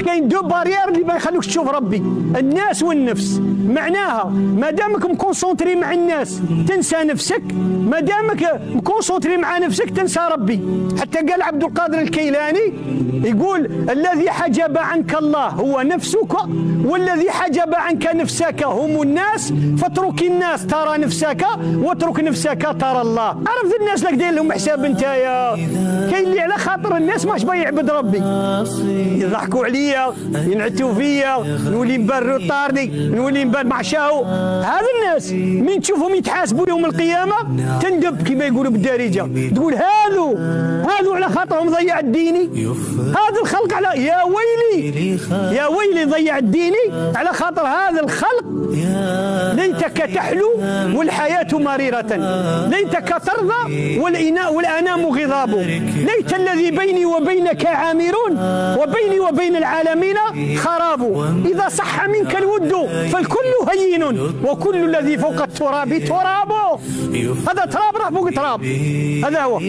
كاين دو بارير اللي ما يخلوكش تشوف ربي، الناس والنفس. معناها ما دامك مكونسونتري مع الناس تنسى نفسك، ما دامك مكونسونتري مع نفسك تنسى ربي. حتى قال عبد القادر الكيلاني يقول الذي حجب عنك الله هو نفسك، والذي حجب عنك نفسك هم الناس، فاترك الناس ترى نفسك واترك نفسك ترى الله. عرفت الناس لك داير لهم حساب نتايا. كاين اللي على خاطر الناس ماش باغي يعبد ربي، يضحكوا عليا، ينعتوا فيا، نولي نبرر طاردي، نولي نبان معشاو. هذا الناس من تشوفهم يتحاسبوا يوم القيامه تندب كما يقولوا بالدارجه، تقول هذو على خاطرهم ضيع الديني، هذا الخلق على يا ويلي ضيع الديني على خاطر هذا الخلق. ليتك تحلو والحياه مريره، ليتك ترضى والانام غضاب، ليت الذي بيني وبينك عامرون وبيني وبين العالمين خراب. اذا صح منك الود فالكل هين وكل الذي فوق التراب تراب. هذا تراب راه فوق تراب، هذا هو.